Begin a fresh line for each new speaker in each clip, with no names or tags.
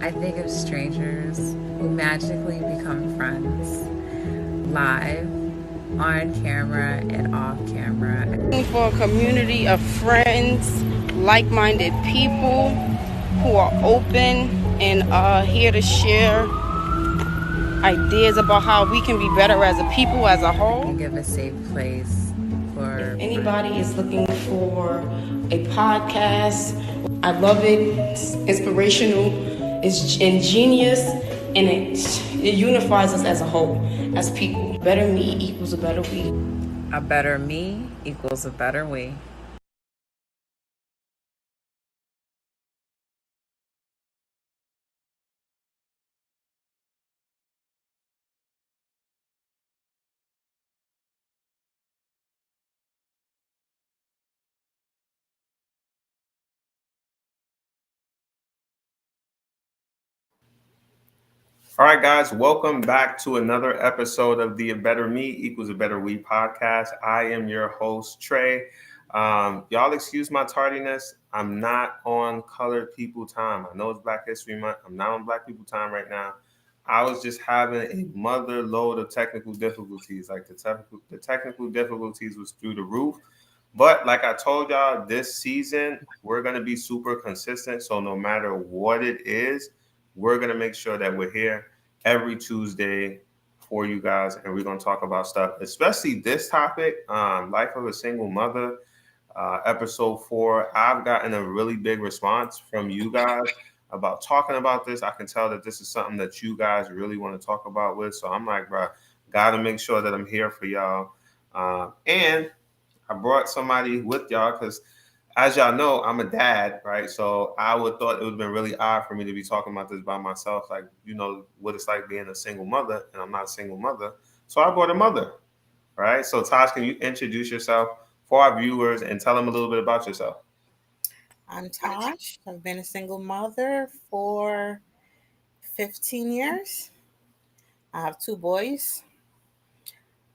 I think of strangers who magically become friends, live, on camera, and off camera.
Looking for a community of friends, like-minded people who are open and are here to share ideas about how we can be better as a people as a
I
whole.
can give a safe place
If
for
anybody is looking for a podcast, I love it. It's inspirational, it's ingenious, and it unifies us as a whole, as people. Better me equals a better we.
a better me equals a better we.
All right, guys, welcome back to another episode of the A Better Me Equals a Better We podcast. I am your host, Trey. Y'all excuse my tardiness. I'm not on colored people time. I know it's Black History Month. I'm not on Black people time right now. I was just having a mother load of technical difficulties. Like the technical difficulties was through the roof. But like I told y'all, this season we're gonna be super consistent. So no matter what it is, we're gonna make sure that we're here every Tuesday for you guys, and we're gonna talk about stuff, especially this topic, life of a single mother, Ep.4. I've gotten a really big response from you guys about talking about this. I can tell that this is something that you guys really want to talk about with. So I'm like, bro, gotta make sure that I'm here for y'all. And I brought somebody with y'all because, as y'all know, I'm a dad, right? So I would thought it would have been really odd for me to be talking about this by myself, like what it's like being a single mother, and I'm not a single mother. So I brought a mother, right? So Tosh, can you introduce yourself for our viewers and tell them a little bit about yourself?
I'm Tosh. I've been a single mother for 15 years. I have two boys,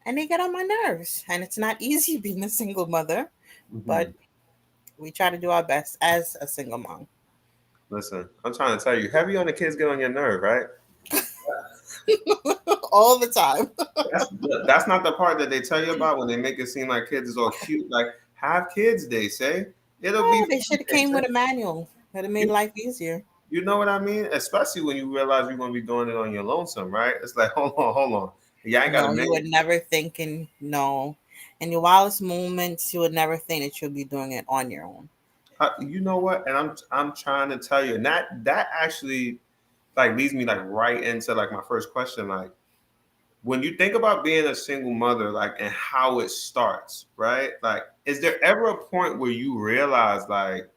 and they get on my nerves. And it's not easy being a single mother,
Mm-hmm.
but we try to do our best as a single mom.
Listen, I'm trying to tell you, heavy on the kids get on your nerve, right?
All the time.
That's that's not the part that they tell you about when they make it seem like kids is all cute. Like have kids, they say it'll be
Oh, they
fun.
should have
They
came
say.
with a manual. Would have made
You,
life easier.
you know what I mean? Especially when you realize you're gonna be doing it on your lonesome, right? It's like, hold on. Yeah, I ain't got a
No, you
man.
would never thinking no. In your wildest moments, you would never think that you'll be doing it on your own.
You know what? And I'm trying to tell you, and that actually like leads me like right into like my first question. Like when you think about being a single mother, like and how it starts, right? Like, is there ever a point where you realize like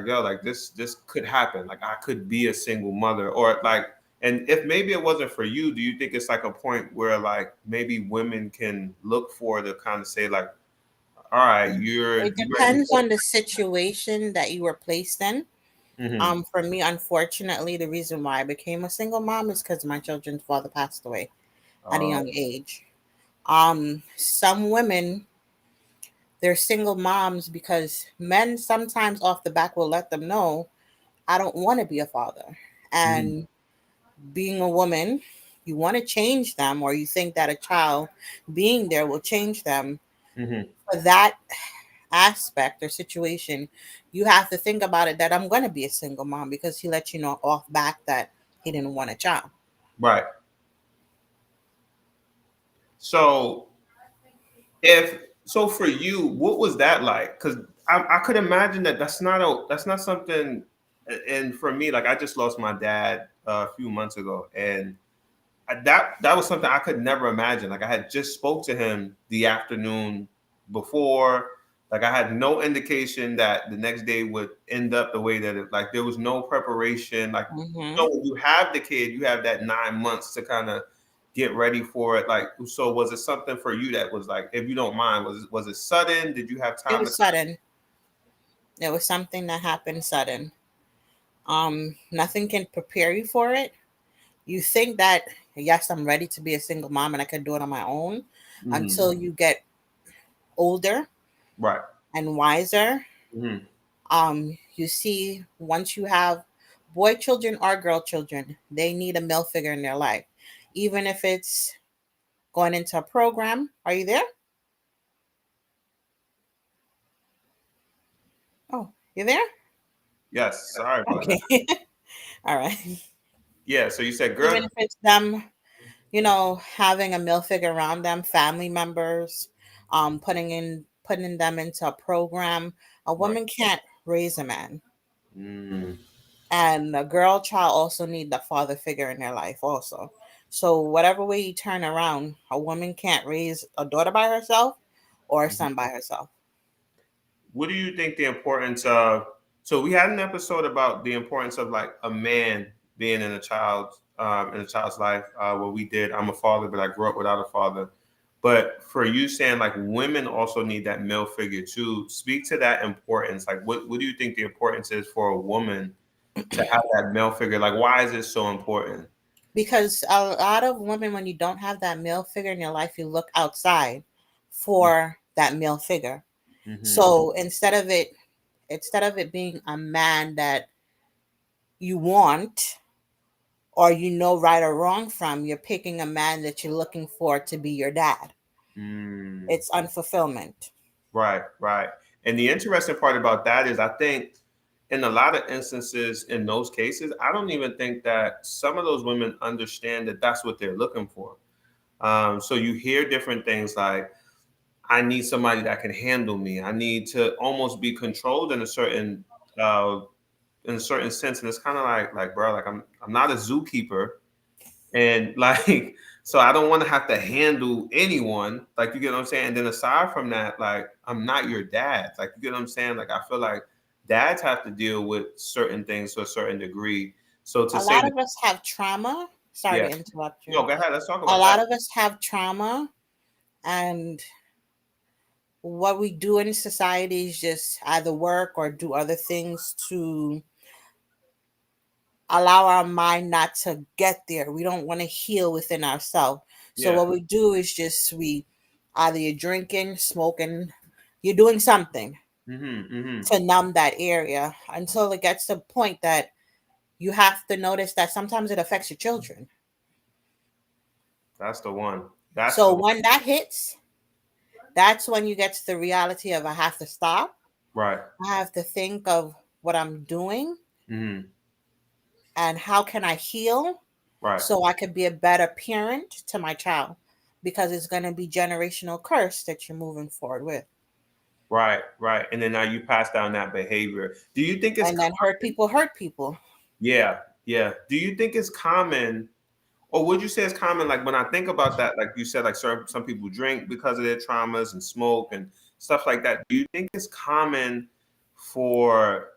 yo, like this could happen, like I could be a single mother, or like, and if maybe it wasn't for you, do you think it's like a point where like maybe women can look for to kind of say like, all right,
It
you ready
depends
for
on the situation that you were placed in.
it?
For me, unfortunately, the reason why I became a single mom is because my children's father passed away at a young
Hmm.
age. Some women, they're single moms because men sometimes off the back will let them know, I don't want to be a father.
Hmm.
And being a woman, you want to change them, or you think that a child being there will change them.
Hmm.
For that aspect or situation, you have to think about it that I'm going to be a single mom because he let you know off back that he didn't want a child.
Right. So if so for you, what was that like? Because I could imagine that that's not something. And for me, like I just lost my dad a few months ago, and that was something I could never imagine. Like I had just spoke to him the afternoon before. Like I had no indication that the next day would end up the way that it. Like there was no preparation. Like
Hmm.
when you have the kid, you have that 9 months to kind of get ready for it. Like so, was it something for you that was like, if you don't mind, was it sudden? Did you have
It
time to?
was sudden. It was something that happened sudden. Nothing can prepare you for it. You think that yes, I'm ready to be a single mom and I can do it on my own
Mhm.
until you get older
Right.
and wiser.
Hmm.
You see, once you have boy children or girl children, they need a male figure in their life, even if it's going into a program. Are you there? Oh, you there?
Yes, sorry about
Okay.
that.
All right.
Yeah, so you said girl.
Even if it's them, having a male figure around them, family members, putting them into a program. A
Right.
woman can't raise a man.
Mm,
And a girl child also need the father figure in their life also. So whatever way you turn around, a woman can't raise a daughter by herself or a
mhm.
son by herself.
What do you think the importance of? So we had an episode about the importance of like a man being in a child's life. Where we did. I'm a father, but I grew up without a father. But for you saying like women also need that male figure too. Speak to that importance. Like what do you think the importance is for a woman to have that male figure? Like why is it so important?
Because a lot of women, when you don't have that male figure in your life, you look outside for that male figure.
Mm-hmm.
So instead of it being a man that you want or right or wrong from, you're picking a man that you're looking for to be your dad.
Mm.
It's unfulfillment.
Right, right. And the interesting part about that is I think in a lot of instances in those cases, I don't even think that some of those women understand that that's what they're looking for. So you hear different things like, I need somebody that can handle me. I need to almost be controlled uh, in a certain sense. And it's kind of like, bro, like I'm not a zookeeper. And like, so I don't want to have to handle anyone. Like, you get what I'm saying? And then aside from that, like, I'm not your dad. Like, you get what I'm saying? Like, I feel like dads have to deal with certain things to a certain degree. So to
A
say
lot
that,
of us have trauma. Sorry
yeah,
to interrupt
no,
you.
go ahead. Let's talk
A
about that.
lot of us have trauma, and what we do in society is just either work or do other things to allow our mind not to get there. We don't want to heal within ourselves. So
Yeah.
what we do is just we either you're drinking, smoking, you're doing something
Mm-hmm. Mm-hmm.
to numb that area until it gets to the point that you have to notice that sometimes it affects your children.
That's the one. That's
So
the one.
when that hits, that's when you get to the reality of I have to stop.
Right.
I have to think of what I'm doing
Mm-hmm.
and how can I heal
Right.
so I could be a better parent to my child, because it's going to be generational curse that you're moving forward with,
Right. Right. And then now you pass down that behavior. Do you think it's
and then hurt people.
yeah, yeah. Do you think it's common, or would you say it's common? Like when I think about that, like you said, like some people drink because of their traumas and smoke and stuff like that. Do you think it's common for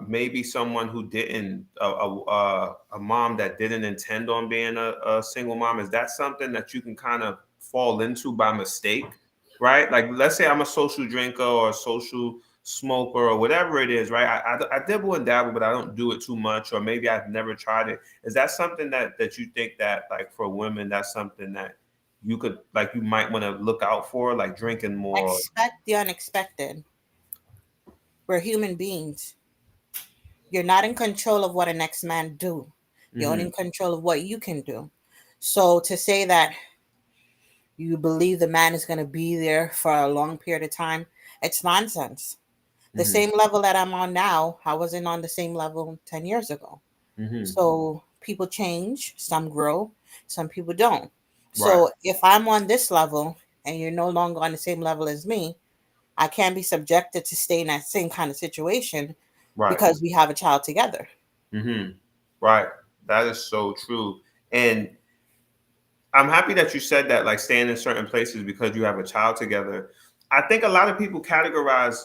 maybe someone who didn't a mom that didn't intend on being a single mom? Is that something that you can kind of fall into by mistake? Right? Like let's say I'm a social drinker or a social smoker or whatever it is, right? I dibble and dabble, but I don't do it too much, or maybe I've never tried it. Is that something that you think that like for women, that's something that you could like you might want to look out for, like drinking more?
Expect the unexpected. We're human beings. You're not in control of what a next man do. You're only
Mm-hmm.
in control of what you can do. So to say that you believe the man is going to be there for a long period of time, it's nonsense. The
Mm-hmm.
same level that I'm on now, I wasn't on the same level 10 years ago.
Mm-hmm.
So people change, some grow, some people don't.
Right.
So if I'm on this level and you're no longer on the same level as me, I can't be subjected to stay in that same kind of situation
Right.
because we have a child together.
Mm-hmm. Right. That is so true. And I'm happy that you said that, like staying in certain places because you have a child together. I think a lot of people categorize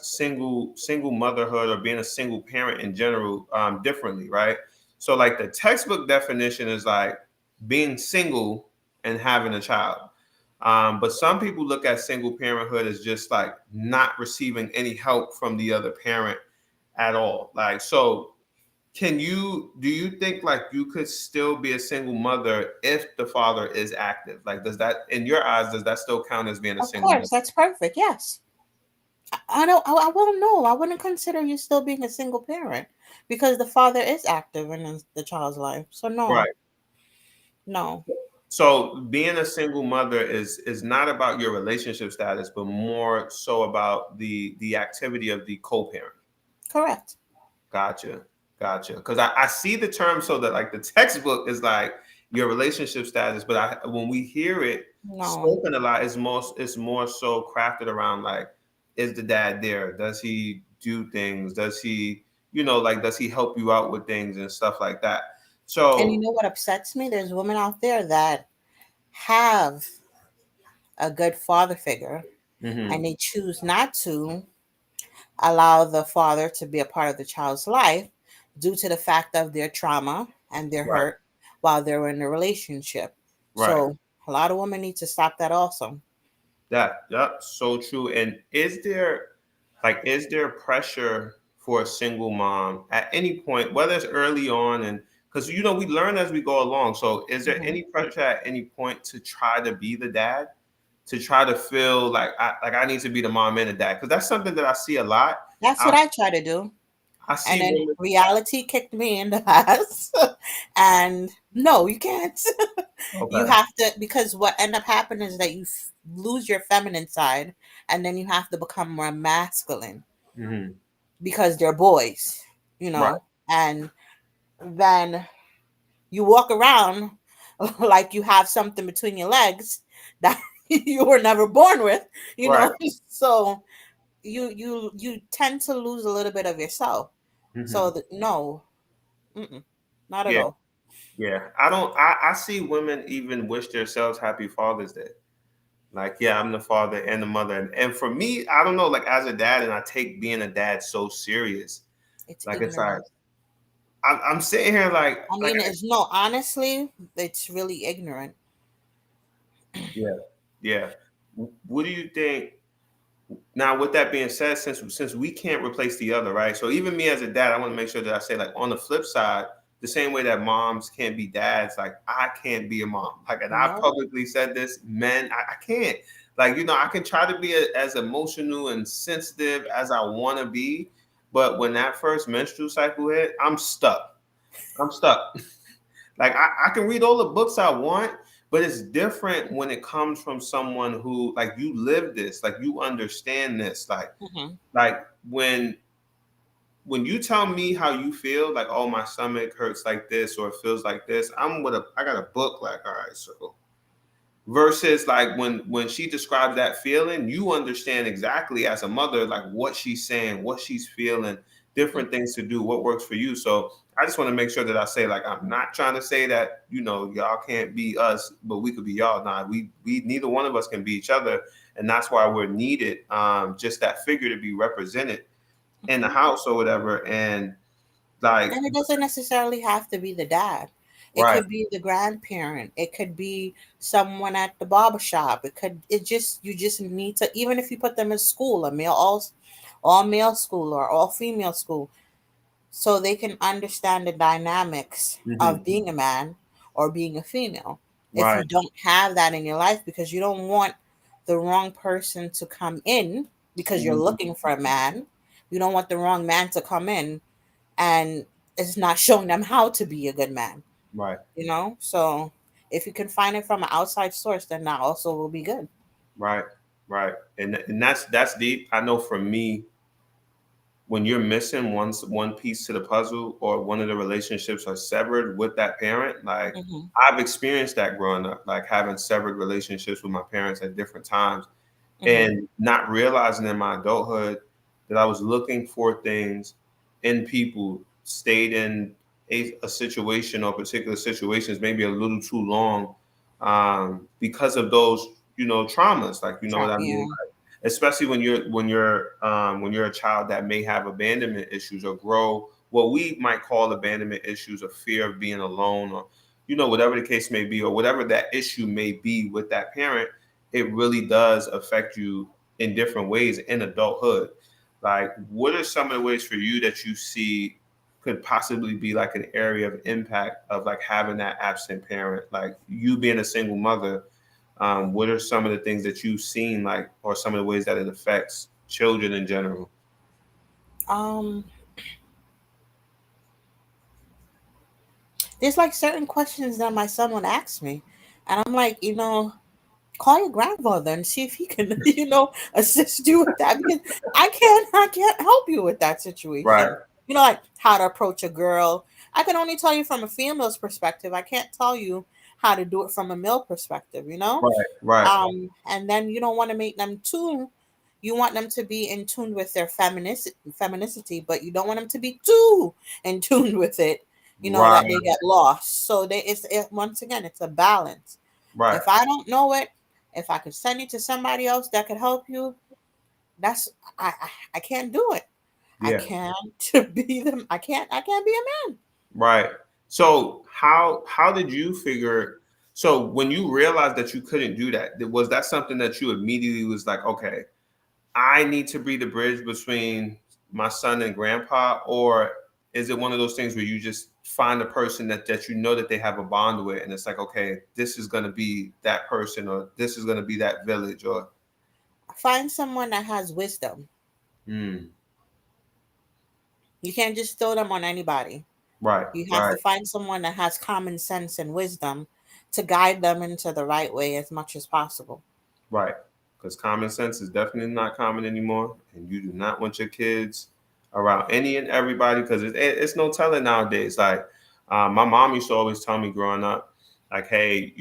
single motherhood or being a single parent in general differently, right? So, like the textbook definition is like being single and having a child. But some people look at single parenthood as just like not receiving any help from the other parent at all. Like, so do you think like you could still be a single mother if the father is active? Like, does that, in your eyes, does that still count as being a
Of
single mother?
course, that's perfect. Yes. I don't. I won't know. I wouldn't consider you still being a single parent because the father is active in the child's life. So no,
Right.
no,
So being a single mother is not about your relationship status, but more so about the activity of the co-parent.
correct.
Gotcha. Gotcha. Because I see the term so that like the textbook is like your relationship status, but when we hear it
No,
spoken a lot, it's more so crafted around like, is the dad there? Does he do things? Does he, like does he help you out with things and stuff like that?
and you
So
know what upsets me? There's women out there that have a good father figure, and
mhm,
they choose not to allow the father to be a part of the child's life due to the fact of their trauma and their
right,
hurt while they're in a relationship.
right.
So a lot of women need to stop that also.
That's so true. And is there pressure for a single mom at any point, whether it's early on and because we learn as we go along. So is there
Mhm.
any pressure at any point to try to be the dad, to try to feel like I need to be the mom and the dad? Because that's something that I see a lot.
That's
I,
what I try to do.
I
And
see
then
women.
reality kicked me in the ass. And no, you can't. You
Okay.
have to, because what end up happening is that you lose your feminine side and then you have to become more masculine
Hmm.
because they're boys, you
Right.
know? And then you walk around like you have something between your legs that you were never born with, you
Right.
know? So you tend to lose a little bit of yourself. So
Hmm.
no, not at
Yeah.
all.
Yeah. I see women even wish themselves happy Father's Day. Like, yeah, I'm the father and the mother. And for me, I don't know, like as a dad, and I take being a dad so serious.
It's
Like it's like
ignorance.
I'm sitting here
I mean, it's no, honestly, it's really ignorant.
yeah, yeah. What do you think? Now, with that being said, since we can't replace the other, right? So even me as a dad, I want to make sure that I say like on the flip side, the same way that moms can't be dads, like I can't be a mom. Like, and I've
No,
publicly said this, men, I can't. Like, I can try to be as emotional and sensitive as I want to be, but when that first menstrual cycle hit, I'm stuck. I'm stuck. Like I can read all the books I want, but it's different when it comes from someone who like you live this, like you understand this,
hmm
like when you tell me how you feel, like oh my stomach hurts like this or it feels like this, I got a book like all right, so versus like when she describes that feeling, you understand exactly as a mother like what she's saying, what she's feeling, different things to do, what works for you. So I just want to make sure that I say like I'm not trying to say that y'all can't be us but we could be y'all. Nah, we neither one of us can be each other, and that's why we're needed, just that figure to be represented in the house or whatever. And like
and it doesn't necessarily have to be the dad. It
right.
could be the grandparent. It could be someone at the barber shop. It could. It just you just need to, even if you put them in school, a male all male school or all female school, so they can understand the dynamics
Hmm.
of being a man or being a female. If you
Right.
don't have that in your life because you don't want the wrong person to come in because you're
Mhm.
looking for a man, you don't want the wrong man to come in and it's not showing them how to be a good man,
Right.
you know? So if you can find it from an outside source, then that also will be good.
Right, right, and that's deep. I know for me, when you're missing one piece to the puzzle, or one of the relationships are severed with that parent, like
Hmm.
I've experienced that growing up, like having severed relationships with my parents at different times,
Hmm.
and not realizing in my adulthood that I was looking for things in people, stayed in a situation or particular situations maybe a little too long, because of those traumas. Like you know what I mean?
Yeah.
Like, especially when you're a child that may have abandonment issues or grow what we might call abandonment issues, or fear of being alone, or whatever the case may be, or whatever that issue may be with that parent, it really does affect you in different ways in adulthood. Like, what are some of the ways for you that you see could possibly be like an area of impact of like having that absent parent, like you being a single mother? What are some of the things that you've seen, like, or some of the ways that it affects? children in general?
Um, there's like certain questions that my son would ask me, and I'm like, call your grandfather and see if he can, assist you with that, because I can't help you with that
Right,
situation. Like how to approach a girl. I can only tell you from a female's perspective. I can't tell you how to do it from a male perspective.
right, right,
And then you don't want to make them too. You want them to be in tune with their femininity, but you don't want them to be too in tune with it.
right,
That they get lost. So once again, it's a balance.
right.
If I don't know it, if I could send you to somebody else that could help you, that's I can't do it. I
Yeah,
can't be them. I can't be a man.
right. So how did you figure? So when you realized that you couldn't do that, was that something that you immediately was like, okay, I need to be the bridge between my son and grandpa, or is it one of those things where you just find a person that you know that they have a bond with, and it's like, okay, this is going to be that person, or this is going to be that village, or
Find someone that has wisdom.
hmm,
You can't just throw them on anybody.
right,
You have
right,
to find someone that has common sense and wisdom to guide them into the right way as much as possible.
right, because common sense is definitely not common anymore, and you do not want your kids around any and everybody because it's no telling nowadays. Like my mom used to always tell me growing up, like, hey,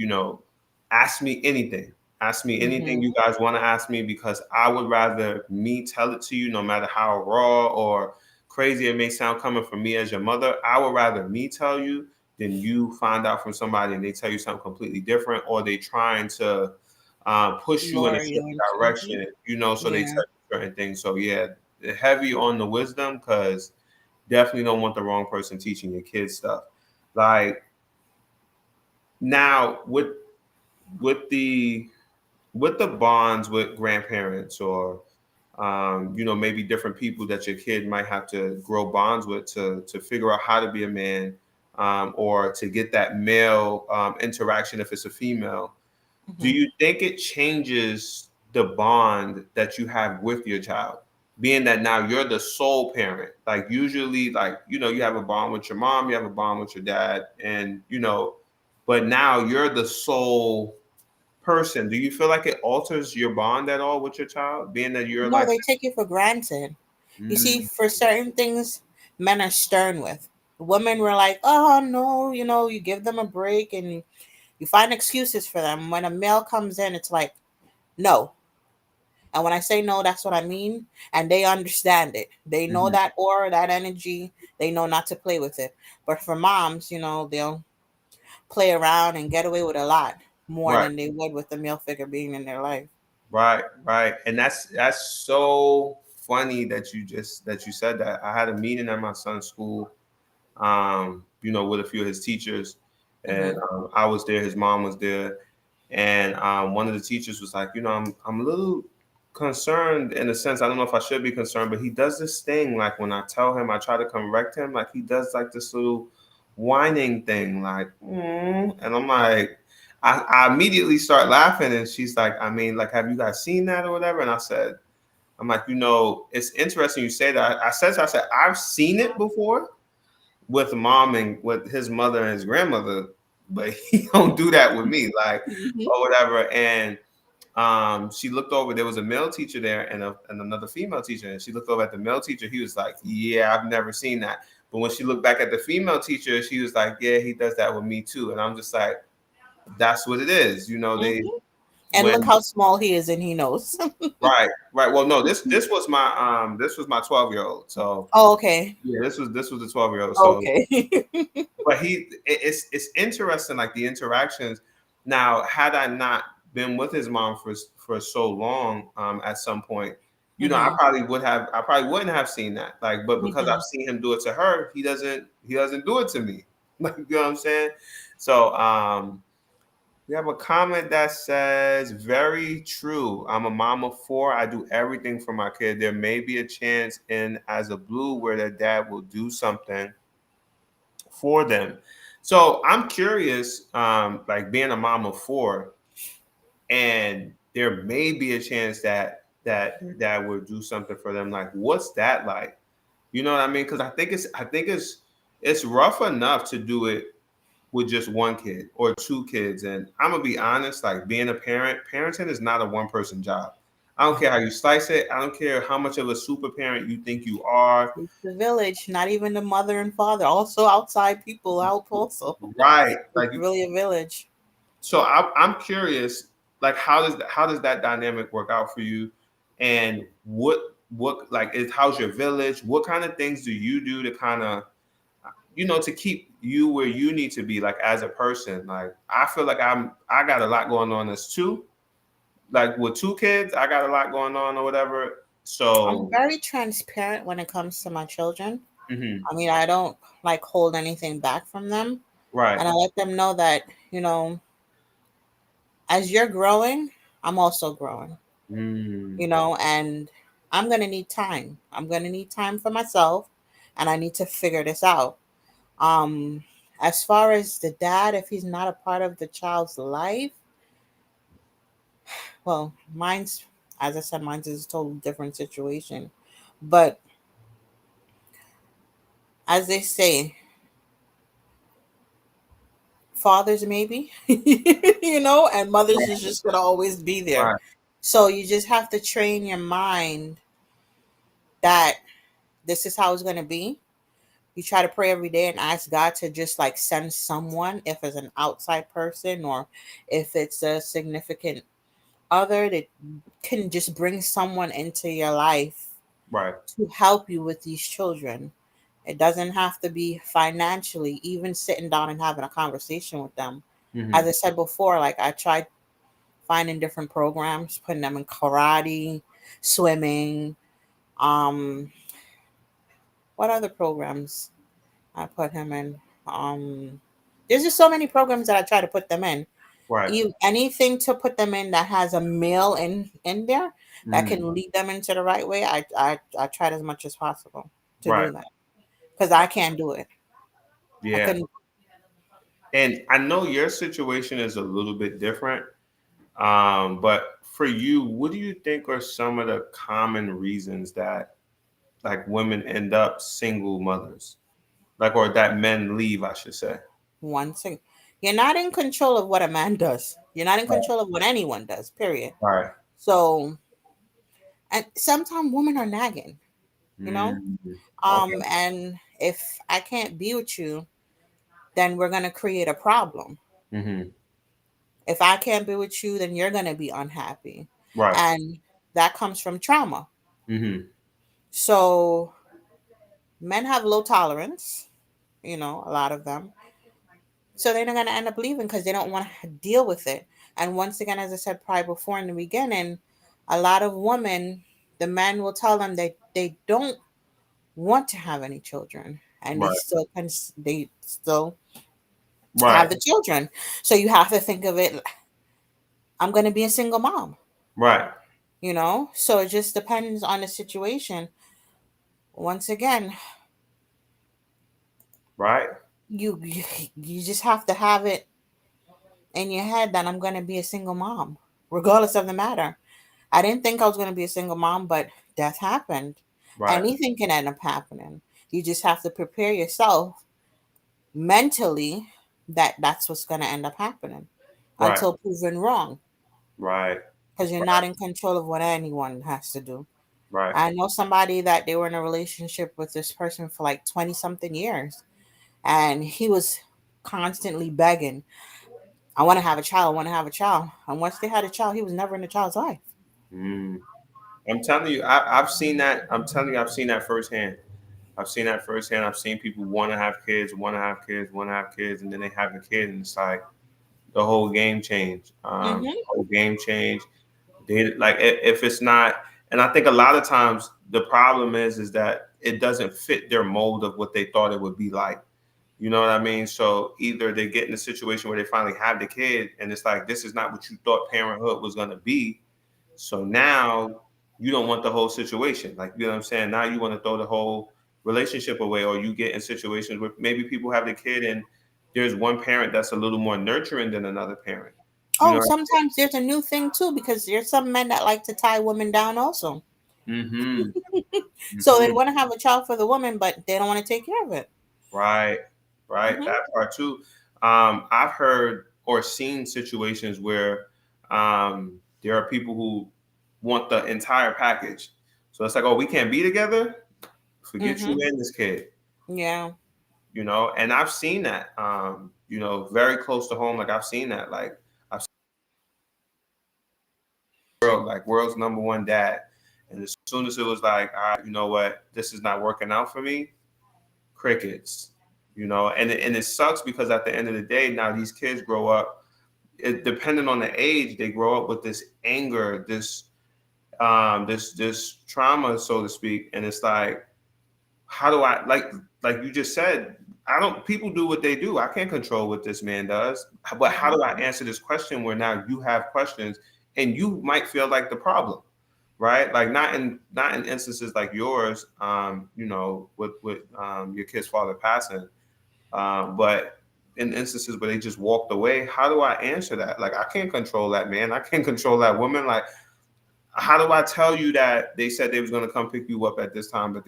ask me anything. Ask me anything
Hmm.
you guys want to ask me because I would rather me tell it to you, no matter how raw or crazy it may sound coming from me as your mother. I would rather me tell you than you find out from somebody and they tell you something completely different, or they trying to push you in a
Lure you
certain
into.
direction, so they
Yeah.
tell you certain things. So yeah, heavy on the wisdom because definitely don't want the wrong person teaching your kids stuff. Like now with the with the bonds with grandparents or maybe different people that your kid might have to grow bonds with to figure out how to be a man, or to get that male interaction if it's a female. Do
Hmm.
you think it changes the bond that you have with your child? Being that now you're the sole parent, like usually, like, you have a bond with your mom, you have a bond with your dad, and, but now you're the sole person. Do you feel like it alters your bond at all with your child, being that you're
No,
like,
they take you for granted. You see,
mm,
for certain things, men are stern with. Women were like, oh no, you give them a break and you find excuses for them. When a male comes in, it's like, no. And when I say no, that's what I mean. And they understand it. They know
mhm,
that aura, that energy. They know not to play with it. But for moms, they'll play around and get away with a lot more
right,
than they would with the male figure being in their life.
right, right, and that's so funny that you said that. I had a meeting at my son's school, with a few of his teachers. And
Hmm.
I was there, his mom was there, and one of the teachers was like, I'm a little concerned in a sense. I don't know if I should be concerned, but he does this thing like when I tell him, I try to correct him, like he does like this little whining thing, like, and I'm like. I immediately start laughing, and she's like, I mean, like, have you guys seen that or whatever? And I said, I'm like, it's interesting you say that. I said, I've seen it before, with mom and with his mother and his grandmother, but he don't do that with me, like,
Hmm.
or whatever. And she looked over. There was a male teacher there and another female teacher, and she looked over at the male teacher. He was like, "Yeah, I've never seen that." But when she looked back at the female teacher, she was like, "Yeah, he does that with me too." And I'm just like, "That's what it is."
Hmm.
They
And look
when
how small he is, and he knows.
right, right. Well, no, this was my 12-year-old. So
Oh, okay.
yeah, this was the 12-year-old. So
Okay.
but it's interesting, like the interactions. Now, had I not been with his mom for so long, at some point,
Hmm.
I probably wouldn't have seen that, like, but because I've
Hmm.
seen him do it to her, he doesn't do it to me. Like, you know what I'm saying? So we have a comment that says, very true. I'm a mom of four. I do everything for my kid. There may be a chance in as a blue where their dad will do something for them. So I'm curious, like being a mom of four, and there may be a chance that that would do something for them. Like, what's that like? You know what I mean? Because I think it's rough enough to do it with just one kid or two kids. And I'm gonna be honest, like being a parent, parenting is not a one person job. I don't care how you slice it. I don't care how much of a super parent you think you are.
It's the village, not even the mother and father. Also outside people out also.
Right.
It's
Like,
really a village.
so I'm curious, like how does that dynamic work out for you? And what like is how's your village? What kind of things do you do to kind of to keep you where you need to be, like as a person? Like I feel like I got a lot going on as two. Like with two kids, I got a lot going on or whatever.
I'm
So
very transparent when it comes to my children.
mhm,
I mean, I don't like hold anything back from them.
right.
And I let them know that, you know, as you're growing, I'm also growing,
Mm,
you know, and I'm going to need time. I'm going to need time for myself and I need to figure this out. Um, as far as the dad, if he's not a part of the child's life, well, mine's, as I said, mine's is a total different situation. But as they say, fathers maybe, you know, and mothers is just going to always be there.
right.
So you just have to train your mind that this is how it's going to be. You try to pray every day and ask God to just like send someone, if it's an outside person or if it's a significant other, that can just bring someone into your life
Right.
to help you with these children. It doesn't have to be financially, even sitting down and having a conversation with them. As
Hmm.
I said before, like I tried finding different programs, putting them in karate, swimming, um, what other programs I put him in? There's just so many programs that I try to put them in.
Right.
Anything to put them in that has a male in there that
Hmm.
can lead them into the right way. I tried as much as possible to
Right.
do that because I can't do it. I
Yeah.
couldn't.
And I know your situation is a little bit different. But for you, what do you think are some of the common reasons that like women end up single mothers? Like, or that men leave, I should say.
One thing, you're not in control of what a man does. You're not in
Right.
control of what anyone does. Period.
Right.
So, and sometimes women are nagging. You know,
Mm. Okay.
and if I can't be with you, then we're gonna create a problem.
Hmm.
If I can't be with you, then you're gonna be unhappy,
Right.
and that comes from trauma.
Hmm.
So men have low tolerance. You know, a lot of them. So they're not gonna end up leaving because they don't want to deal with it. And once again, as I said probably before in the beginning, a lot of women, the men will tell them that they don't want to have any children, and
Right.
they still
Right.
have the children. So you have to think of it. I'm going to be a single mom,
Right.
you know. So it just depends on the situation. Once again,
Right.
you just have to have it in your head that I'm going to be a single mom, regardless of the matter. I didn't think I was going to be a single mom, but death happened.
Right.
Anything can end up happening. You just have to prepare yourself mentally that that's what's going to end up happening
Right.
until proven wrong,
Right.
because you're not in control of what anyone has to do.
Right.
I know somebody that they were in a relationship with this person for like 20 something years, and he was constantly begging, I want to have a child, I want to have a child. And once they had a child, he was never in the child's life.
Mm. I'm telling you, I've seen that. I'm telling you, I've seen that firsthand. I've seen that firsthand. I've seen people want to have kids, want to have kids, want to have kids, and then they have a kid, and it's like the whole game changed.
Hmm.
Whole game changed. They like if it's not, and I think a lot of times the problem is that it doesn't fit their mold of what they thought it would be like. You know what I mean? So either they get in a situation where they finally have the kid, and it's like this is not what you thought parenthood was going to be. So now you don't want the whole situation. Like, you know what I'm saying? Now you want to throw the whole relationship away, or you get in situations where maybe people have the kid and there's one parent that's a little more nurturing than another parent. You
Oh,
know.
sometimes there's a new thing too because there's some men that like to tie women down also.
Mm-hmm.
So they
Mm-hmm.
want to have a child for the woman, but they don't want to take care of it.
Right. Right.
Hmm.
That part too. I've heard or seen situations where there are people who want the entire package. So it's like, oh, we can't be together. Forget you
Hmm.
and this kid.
Yeah.
You know, and I've seen that. You know, very close to home. Like I've seen that. Like I've seen world's number one dad. And as soon as it was like, all right, you know what, this is not working out for me, crickets. You know, and it sucks because at the end of the day, now these kids grow up. Depending on the age, they grow up with this anger, this trauma, so to speak, and it's like, how do I like you just said? I don't. People do what they do. I can't control what this man does. But how do I
Mhm.
answer this question where now you have questions and you might feel like the problem, right? Like not in instances like yours, you know, with your kid's father passing, but in instances where they just walked away. How do I answer that? Like I can't control that man. I can't control that woman. Like how do I tell you that they said they was going to come pick you up at this time, but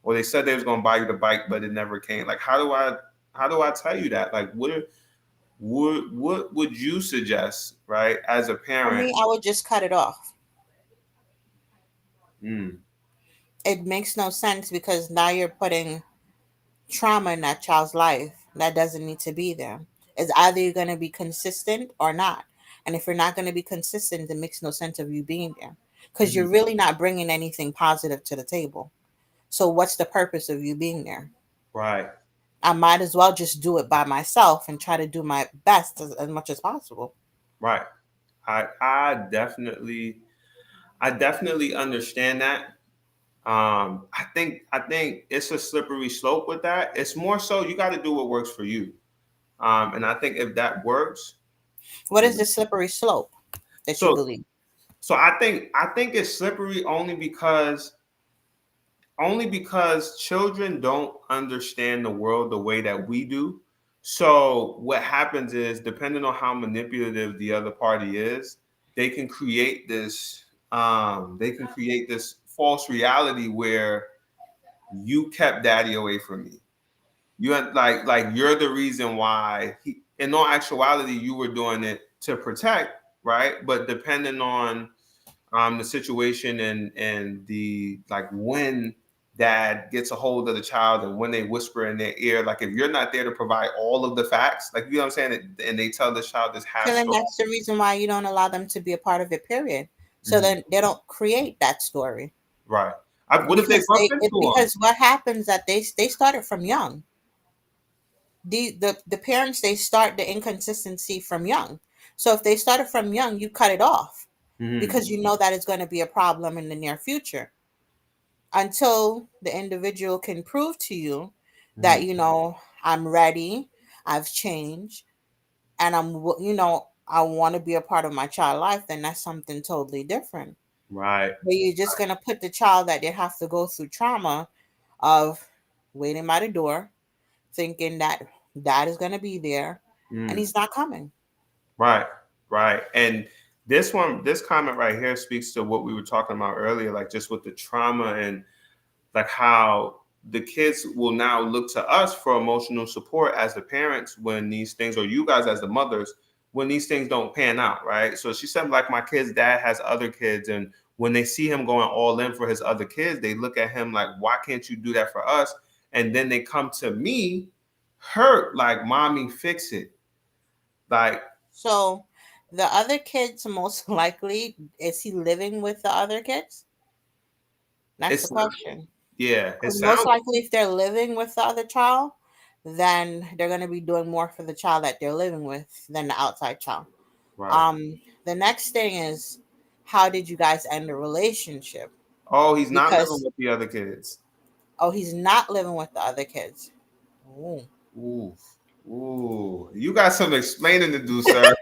or they said they was going to buy you the bike, but it never came. Like, how do I tell you that? Like, what would you suggest, right, as a
For
parent?
me, I would just cut it off.
Mm,
It makes no sense because now you're putting trauma in that child's life that doesn't need to be there. It's either you're going to be consistent or not. And if you're not going to be consistent, it makes no sense of you being there because
mm,
you're really not bringing anything positive to the table. So, what's the purpose of you being there?
right,
I might as well just do it by myself and try to do my best as much as possible.
right. I definitely understand that. I think it's a slippery slope with that. It's more so you got to do what works for you. And I think if that works,
What is the slippery slope that you
so
believe?
so I think it's slippery only because children don't understand the world the way that we do. So what happens is, depending on how manipulative the other party is, they can create this false reality where you kept daddy away from me. You had, like you're the reason why in all actuality you were doing it to protect, right? But depending on the situation and the like when dad gets a hold of the child and when they whisper in their ear, like if you're not there to provide all of the facts, like you know what I'm saying, and they tell the child this half
So then
story.
that's the reason why you don't allow them to be a part of it, period. So
Mhm.
then they don't create that story.
Right. What if they
Because
bump into them?
because what happens that they started from young. The parents, they start the inconsistency from young. So if they started from young, you cut it off
Mhm.
because you know that it's going to be a problem in the near future until the individual can prove to you that
Mhm.
I'm ready, I've changed, and I want to be a part of my child life. Then that's something totally different.
Right.
But you're just gonna put the child that they have to go through trauma of waiting by the door, thinking that dad is gonna be there, and
Mm.
he's not coming.
Right. Right. And this comment right here speaks to what we were talking about earlier, like just with the trauma and like how the kids will now look to us for emotional support as the parents when these things, or you guys as the mothers, when these things don't pan out, right? So she said, like, my kid's dad has other kids, and when they see him going all in for his other kids, they look at him like, why can't you do that for us? And then they come to me hurt, like, mommy, fix it. Like,
So the other kids, most likely, is he living with the other kids? That's the
it's not,
question.
yeah, it
Because most
sounds
likely, if they're living with the other child, then they're going to be doing more for the child that they're living with than the outside child.
right.
The next thing is, how did you guys end the relationship?
Oh, he's not living
Because
with the other kids.
he's not living with the other kids. Ooh.
Ooh, ooh, you got some explaining to do, sir.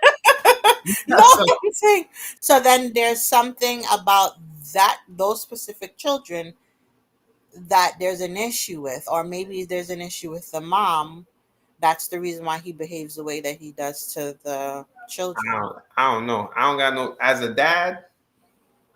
You
No,
got some.
I'm saying. So then there's something about those specific children that there's an issue with, or maybe there's an issue with the mom that's the reason why he behaves the way that he does to the children.
I don't know. I don't got no. As a dad,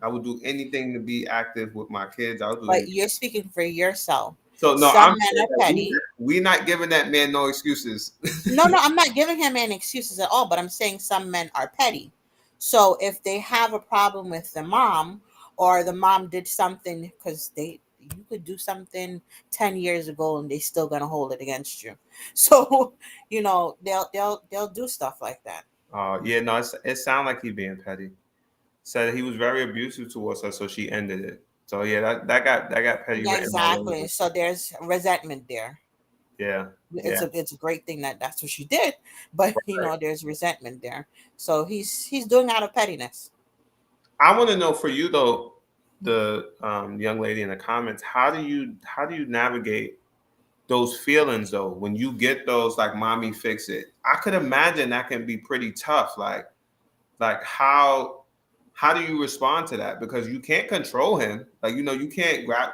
I would do anything to be active with my kids. I would do
But
anything.
you're speaking for yourself.
So no,
Some
I'm
men
saying
are
that
petty.
we not giving that man no excuses.
No, no, I'm not giving him any excuses at all, but I'm saying some men are petty. So if they have a problem with the mom, or the mom did something, because you could do something 10 years ago and they still gonna hold it against you. So, they'll do stuff like that.
Yeah, no, it sounded like he being petty. Said he was very abusive towards her, so she ended it. So yeah, that got petty
Yeah,
written all over
exactly.
it.
So there's resentment there.
Yeah,
It's
yeah.
a great thing that that's what she did, but
Right.
there's resentment there. So he's doing out of pettiness.
I want to know for you though, the young lady in the comments, how do you navigate those feelings though when you get those like mommy fix it? I could imagine that can be pretty tough. Like how do you respond to that? Because you can't control him. Like you can't grab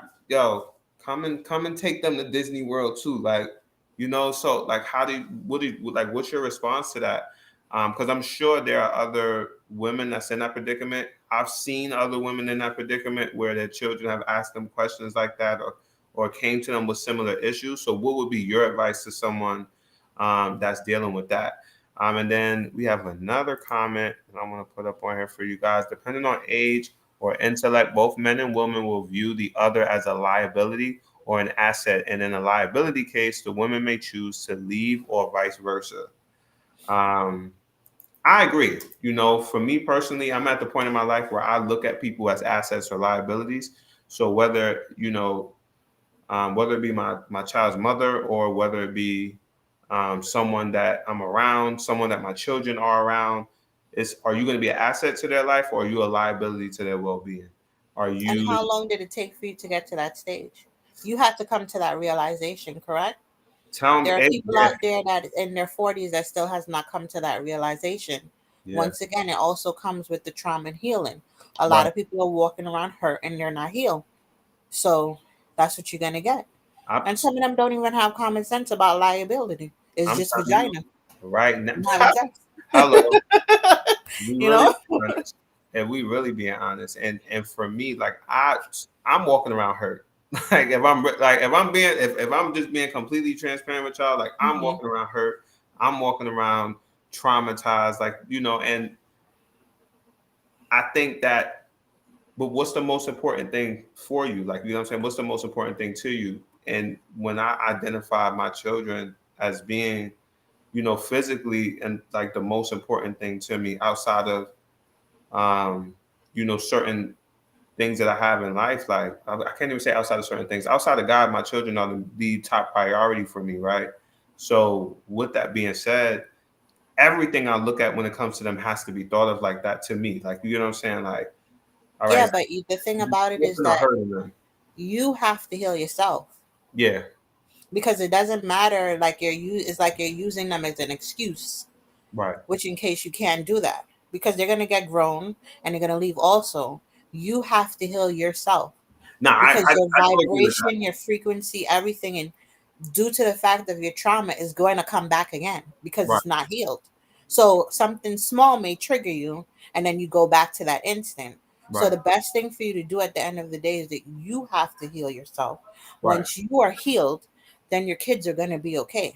come and take them to Disney World too. So like how do you what do you like what's your response to that? Because I'm sure there are other women that's in that predicament. I've seen other women in that predicament where their children have asked them questions like that or came to them with similar issues. So what would be your advice to someone that's dealing with that? And then we have another comment that I'm going to put up on here for you guys. Depending on age or intellect, both men and women will view the other as a liability or an asset. And in a liability case, the women may choose to leave or vice versa. Um, I agree. For me personally, I'm at the point in my life where I look at people as assets or liabilities. So whether it be my child's mother or whether it be someone that I'm around, someone that my children are around. Are you going to be an asset to their life or are you a liability to their well-being? Are
And
you
how long did it take for you to get to that stage? You had to come to that realization, correct?
tell me?
There are people
Yeah,
out there that in their 40s that still has not come to that realization.
yeah,
Once again, it also comes with the trauma and healing. A lot
right.
of people are walking around hurt and they're not healed. So that's what you're going to get.
I,
And some of them don't even have common sense about liability. It's
I'm
just
telling you
vagina
right now.
and having sex.
Hello, we
You
really
know?
being honest, and we really being honest. And for me, like I'm walking around hurt. If I'm just being completely transparent with y'all, like I'm
Hmm.
walking around hurt. I'm walking around traumatized, and I think that. But what's the most important thing for you? Like, you know what I'm saying? What's the most important thing to you? And when I identify my children as being, physically and like the most important thing to me outside of, um, certain things that I have in life, like I can't even say outside of certain things. Outside of God, my children are the top priority for me, right? So with that being said, everything I look at when it comes to them has to be thought of like that to me. Like, you know what I'm saying? Like, all right,
Yeah, but the thing about it is
flipping or
that
hurting them.
you have to heal yourself,
Yeah,
because it doesn't matter. Like it's like you're using them as an excuse,
right.
which in case you can't do that, because they're gonna get grown and they're gonna leave. Also, you have to heal yourself,
No,
because your
I do agree with that.
vibration, your frequency, everything, and due to the fact of your trauma is going to come back again because
Right,
it's not healed. So something small may trigger you and then you go back to that instant. So
right,
the best thing for you to do at the end of the day is that you have to heal yourself.
right.
Once you are healed, then your kids are going to be okay.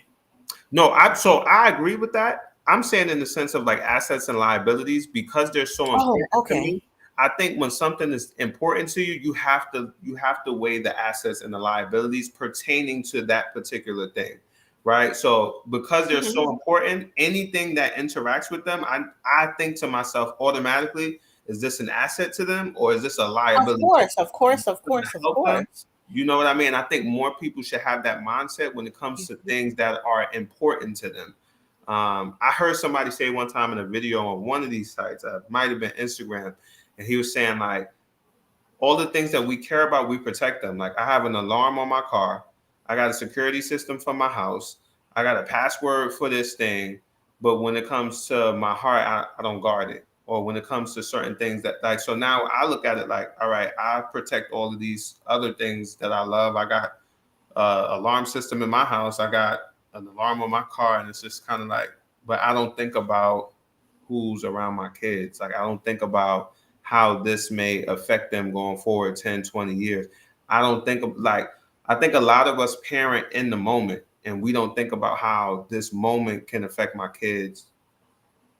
No, I agree with that. I'm saying in the sense of like assets and liabilities because they're so
Oh,
important to
okay.
me. I think when something is important to you, you have to weigh the assets and the liabilities pertaining to that particular thing, right? So because they're
Mhm.
so important, anything that interacts with them, I think to myself automatically, is this an asset to them or is this a
Of
liability to
course, of course, of
to
course, of
help them?
course.
You know what I mean? I think more people should have that mindset when it comes to things that are important to them. I heard somebody say one time in a video on one of these sites, might have been Instagram, and he was saying like all the things that we care about, we protect them. Like I have an alarm on my car, I got a security system for my house, I got a password for this thing, but when it comes to my heart, I don't guard it. Or when it comes to certain things that like, so now I look at it like, all right, I protect all of these other things that I love. I got alarm system in my house. I got an alarm on my car, and it's just kind of like, but I don't think about who's around my kids. Like I don't think about how this may affect them going forward 10, 20 years. I don't think of like, I think a lot of us parent in the moment and we don't think about how this moment can affect my kids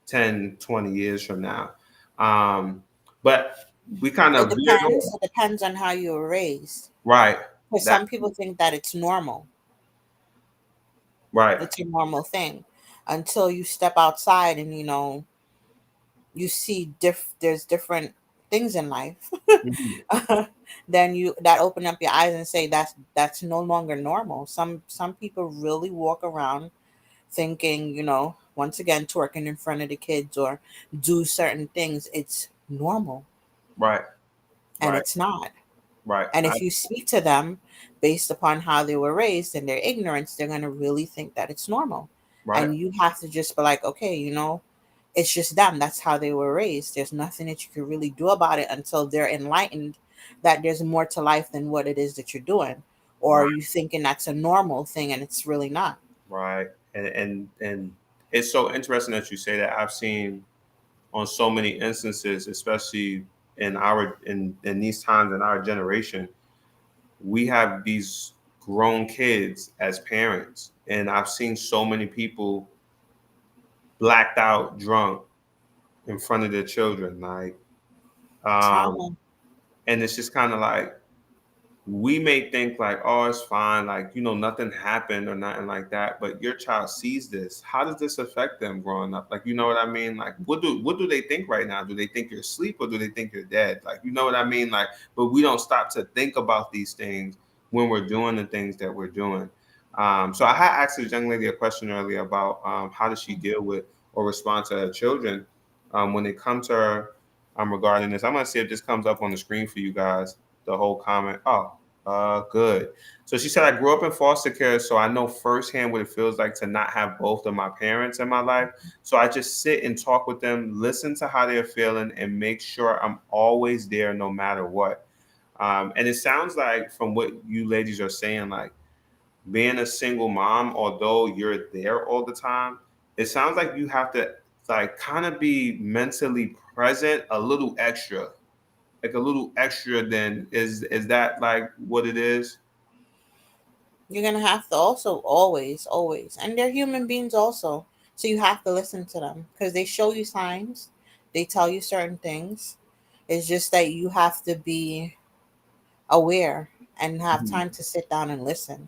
10, 20 years from now. Um, but we kind
It
of veered
depends.
off.
It depends on how you were raised.
Right.
Because
That
some people think that it's normal.
right.
It's a normal thing until you step outside and you see there's different things in life.
Mhm.
Then you that open up your eyes and say that's no longer normal. Some people really walk around thinking, once again, twerking in front of the kids or do certain things, it's normal,
Right.
and
Right.
it's not.
Right.
And if you speak to them based upon how they were raised and their ignorance, they're going to really think that it's normal.
Right.
And you have to just be like, okay, it's just them. That's how they were raised. There's nothing that you can really do about it until they're enlightened that there's more to life than what it is that you're doing. Or
Right.
you thinking that's a normal thing and it's really not.
Right. And it's so interesting that you say that. I've seen on so many instances, especially in these times in our generation, we have these grown kids as parents, and I've seen so many people blacked out drunk in front of their children, like, um,
Trauma.
and it's just kind of like we may think like, oh, it's fine, like nothing happened or nothing like that, but your child sees this. How does this affect them growing up? Like, you know what I mean? Like, what do they think right now? Do they think you're asleep or do they think you're dead? Like, you know what I mean? Like, but we don't stop to think about these things when we're doing the things that we're doing. So I had asked this young lady a question earlier about how does she deal with or respond to her children when they come to her regarding this. I'm gonna see if this comes up on the screen for you guys, the whole comment. Oh, good. So she said, I grew up in foster care, so I know firsthand what it feels like to not have both of my parents in my life. So I just sit and talk with them, listen to how they're feeling, and make sure I'm always there no matter what. And it sounds like, from what you ladies are saying, like being a single mom, although you're there all the time, it sounds like you have to like kind of be mentally present a little extra, like a little extra. Then is that like what it is?
You're going to have to also always, always. And they're human beings also. So you have to listen to them because they show you signs, they tell you certain things. It's just that you have to be aware and have
Mhm.
time to sit down and listen.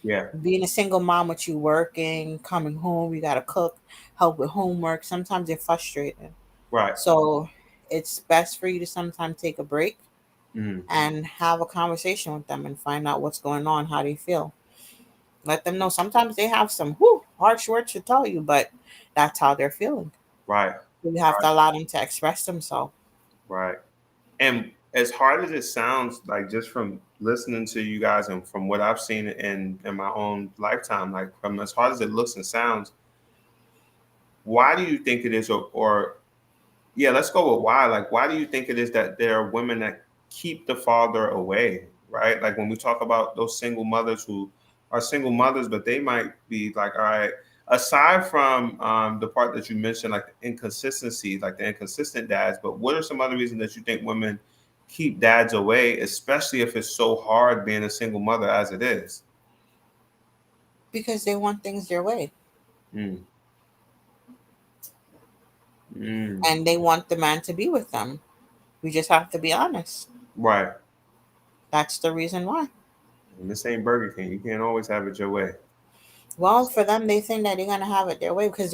Yeah.
Being a single mom with you working, coming home, you got to cook, help with homework. Sometimes they're frustrated.
Right.
So it's best for you to sometimes take a break
Mhm.
and have a conversation with them and find out what's going on, how they feel. Let them know. Sometimes they have some harsh words to tell you, but that's how they're feeling.
Right.
So you have to allow them to express themselves.
Right. And as hard as it sounds, like just from listening to you guys and from what I've seen in my own lifetime, like from as hard as it looks and sounds, why do you think it is, or yeah, let's go with why. Like, why do you think it is that there are women that keep the father away, right? Like when we talk about those single mothers who are single mothers, but they might be like, all right, aside from the part that you mentioned, like the inconsistency, like the inconsistent dads, but what are some other reasons that you think women keep dads away, especially if it's so hard being a single mother as it is?
Because they want things their way
Mm, mm,
and they want the man to be with them. We just have to be honest.
right.
That's the reason why.
And this ain't Burger King. You can't always have it your way.
Well, for them, they think that they're gonna have it their way because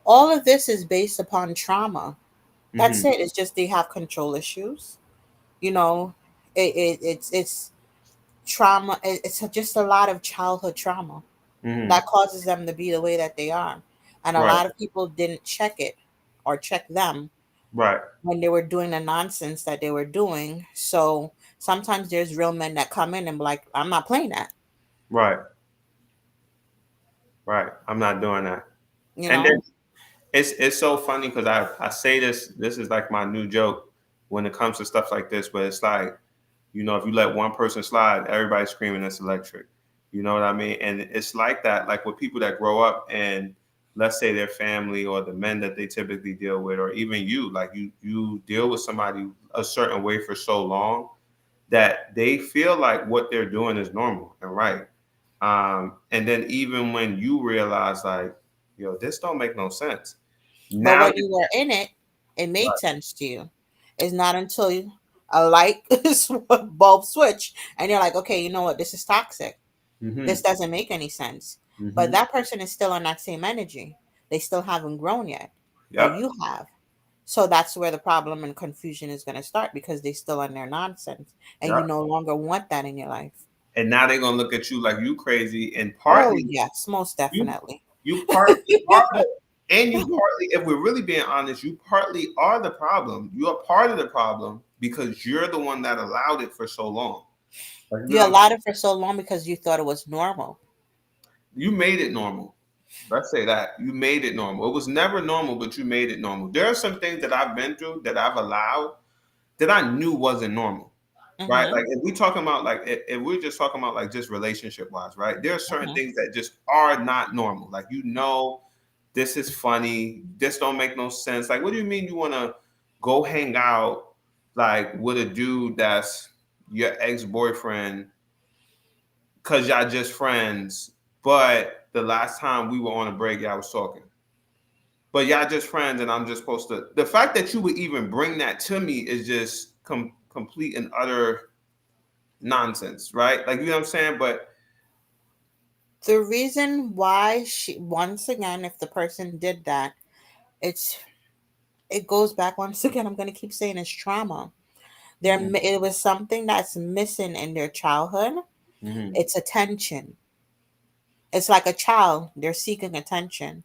all of this is based upon trauma. That's
Hmm.
it. It's just they have control issues. You know, it's trauma. It's just a lot of childhood trauma
Hmm.
that causes them to be the way that they are. And a
Right.
lot of people didn't check it or check them
Right.
when they were doing the nonsense that they were doing. So sometimes there's real men that come in and be like, I'm not playing that,
Right. Right. I'm not doing that.
you
And then
know?
it's so funny because I say this is like my new joke when it comes to stuff like this, but it's like, if you let one person slide, everybody's screaming it's electric. You know what I mean? And it's like that, like with people that grow up and let's say their family or the men that they typically deal with, or even you, like you deal with somebody a certain way for so long that they feel like what they're doing is normal and right. And then even when you realize like, yo, this don't make no sense.
But
Now
when you were in it, it made sense to you. It's not until a light bulb switch and you're like, okay, you know what? This is toxic.
mm-hmm,
This doesn't make any sense. But
mm-hmm,
that person is still on that same energy. They still haven't grown yet, but
yep.
you have. So that's where the problem and confusion is going to start because they still on their nonsense and you
Yep.
no longer want that in your life.
And now they're gonna look at you like you crazy, and
Oh,
partly
yes, most
you
definitely.
you partly are and you partly, if we're really being honest, you partly are the problem. You are part of the problem because you're the one that allowed it for so long. Like, you
You
know,
allowed it for so long because you thought it was normal.
you made it normal. Let's say that you made it normal. It was never normal, but you made it normal. There are some things that I've been through that I've allowed that I knew wasn't normal. Right?
Mm-hmm.
Like if we talking about like if we're just talking about like just relationship wise, right? There are certain
Mm-hmm.
things that just are not normal. Like you know, this is funny. This don't make no sense. Like, what do you mean you want to go hang out like with a dude that's your ex boyfriend because y'all just friends, but the last time we were on a break, y'all was talking. But y'all just friends, and I'm just supposed to. The fact that you would even bring that to me is just complete and utter nonsense, right? Like you know what I'm saying? But
The reason why once again, if the person did that, it's it goes back once again. I'm gonna keep saying it's trauma.
mhm,
It was something that's missing in their childhood.
mhm,
It's attention. It's like a child. They're seeking attention.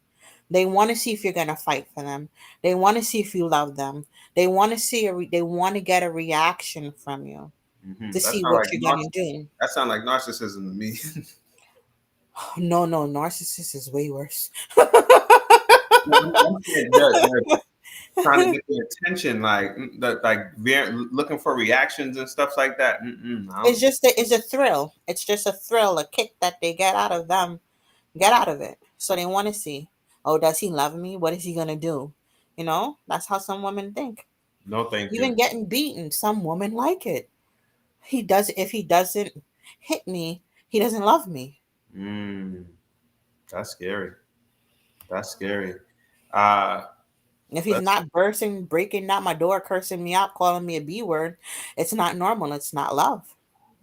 They want to see if you're gonna fight for them. They want to see if you love them. They want to see they want to get a reaction from you to
that
see
sound
what
like
you're gonna do.
that sound like narcissism to me.
No, no, narcissist is way worse.
I'm saying they're trying to get the attention, like looking for reactions and stuff like that. Mm-mm, I don't,
It's a thrill. It's just a thrill, a kick that they get out of them, get out of it. So they want to see, oh, does he love me? What is he gonna do? That's how some women think.
no, thank you.
Even getting beaten, some women like it. He does if he doesn't hit me, he doesn't love me.
Mm, that's scary. That's scary. Uh,
If he's
let's.
not bursting, breaking down my door, cursing me out, calling me a B word, it's not normal. It's not love.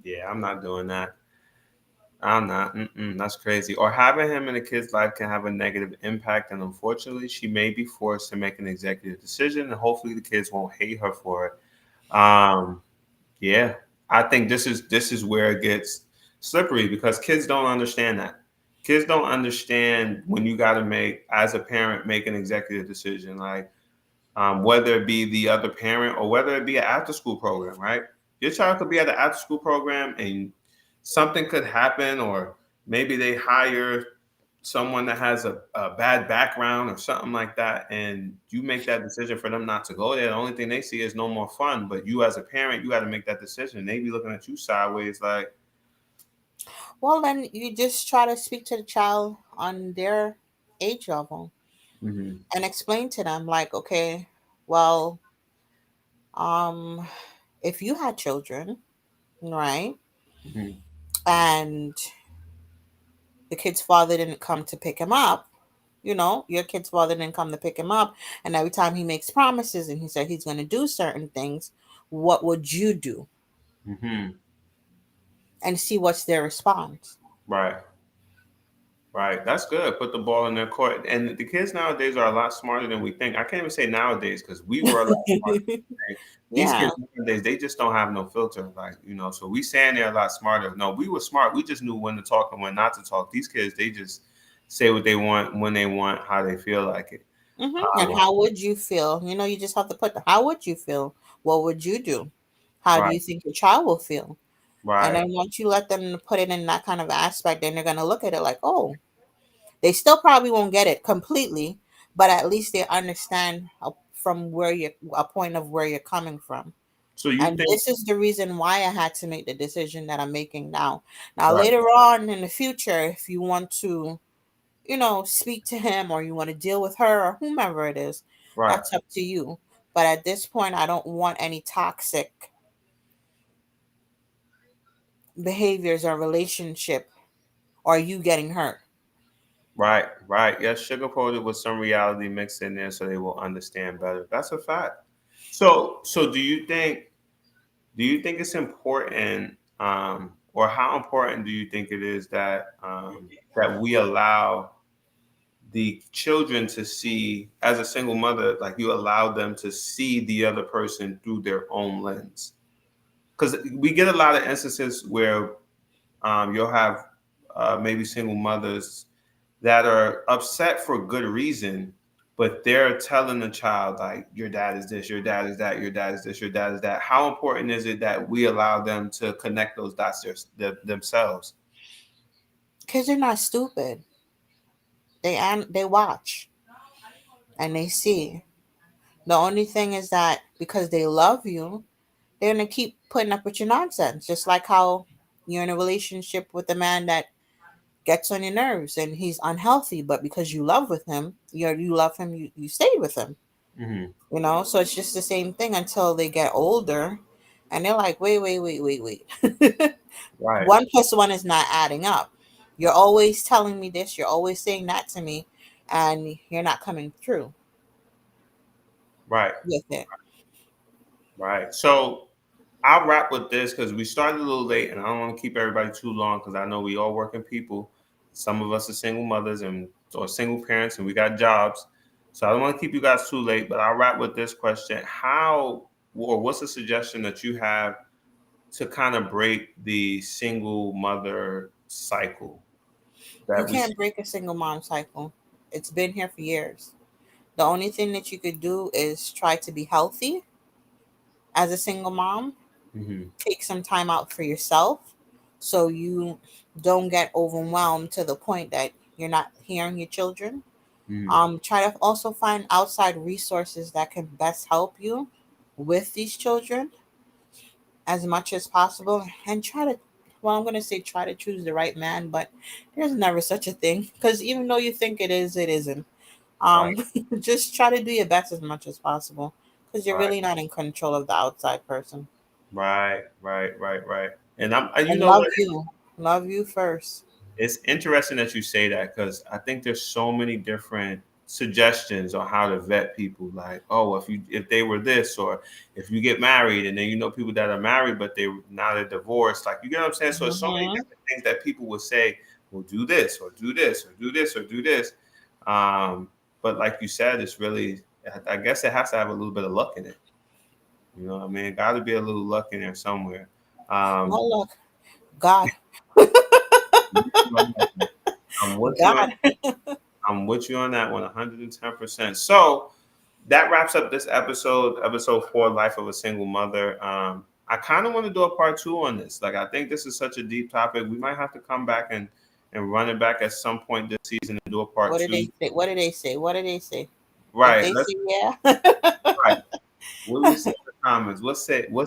Yeah, I'm not doing that. I'm not. Mm-mm, that's crazy. Or having him in a kid's life can have a negative impact, and unfortunately, she may be forced to make an executive decision, and hopefully, the kids won't hate her for it. Yeah, I think this is where it gets slippery because kids don't understand that. Kids don't understand when you got to make, as a parent, make an executive decision, like whether it be the other parent or whether it be an after school program, right? Your child could be at an after school program and something could happen, or maybe they hire someone that has a bad background or something like that, and you make that decision for them not to go there. The only thing they see is no more fun. But you, as a parent, you got to make that decision. They be looking at you sideways, like,
Well, then you just try to speak to the child on their age level
mm-hmm,
and explain to them, like, okay, well, um, if you had children, right,
mm-hmm,
and the kid's father didn't come to pick him up, your kid's father didn't come to pick him up, and every time he makes promises and he said he's going to do certain things, what would you do?
mm-hmm.
And see what's their response.
Right. Right, that's good. Put the ball in their court. And the kids nowadays are a lot smarter than we think. I can't even say nowadays because we were a lot smarter. These
Yeah.
kids nowadays, they just don't have no filter. Like, so we saying they're a lot smarter. No, we were smart. We just knew when to talk and when not to talk. These kids, they just say what they want, when they want, how they feel like it.
And
Um,
how would you feel? You just have to put how would you feel? What would you do? How do
right,
you think your child will feel? And
right,
then once you let them put it in that kind of aspect, then they're going to look at it like, oh, they still probably won't get it completely, but at least they understand from a point of where you're coming from.
So you
And
think,
this is the reason why I had to make the decision that I'm making now. Now,
right,
later on in the future, if you want to, speak to him or you want to deal with her or whomever it is,
right,
that's up to you. But at this point, I don't want any toxic behaviors or relationship or you getting hurt.
right, right. Yes, sugarcoat it with some reality mixed in there so they will understand better. That's a fact. So do you think it's important, or how important do you think it is that we allow the children to see, as a single mother, like you allow them to see the other person through their own lens? Because we get a lot of instances where you'll have maybe single mothers that are upset for good reason, but they're telling the child like, your dad is this, your dad is that, your dad is this, your dad is that. How important is it that we allow them to connect those dots themselves?
Kids are not stupid. They watch and they see. The only thing is that because they love you, they're gonna keep putting up with your nonsense. Just like how you're in a relationship with a man that gets on your nerves and he's unhealthy, but because you love with him, you love him, you stayed with him.
Hmm.
So it's just the same thing until they get older and they're like, wait.
Right,
One plus one is not adding up. You're always telling me this, you're always saying that to me, and you're not coming through
right,
with it.
right. So I'll wrap with this because we started a little late, and I don't want to keep everybody too long because I know we all working people. Some of us are single mothers and or single parents, and we got jobs. So I don't want to keep you guys too late, but I'll wrap with this question: How or what's a suggestion that you have to kind of break the single mother cycle
You
that we see?
can't break a single mom cycle. It's been here for years. The only thing that you could do is try to be healthy as a single mom.
Hmm.
Take some time out for yourself so you don't get overwhelmed to the point that you're not hearing your children.
Hmm.
Try to also find outside resources that can best help you with these children as much as possible and try to, well, I'm going to say try to choose the right man, but there's never such a thing because even though you think it is, it isn't.
Right,
um just try to do your best as much as possible because you're
right,
really not in control of the outside person.
right, right, right, right. And you
And
know what?
love you first.
It's interesting that you say that because I think there's so many different suggestions on how to vet people. Like, oh, if they were this, or if you get married, and then people that are married but they're divorced. Like, you get what I'm saying? So there's so many
Hmm.
different things that people would say. Well, do this, or do this, or do this, or do this. Um, but like you said, it's really. I guess it has to have a little bit of luck in it. You know what I mean? Got to be a little luck in there somewhere. Um,
Well, look, God.
I'm with you on
God.
I'm with you on that one, 110%. So that wraps up this episode 4, Life of a Single Mother. I kind of want to do a part 2 on this. Like, I think this is such a deep topic. We might have to come back and run it back at some point this season and do a part
What did
2.
they say? What did they say? What did they say? If
Right.
they
Let's
say yeah.
right. What do we say in the comments? What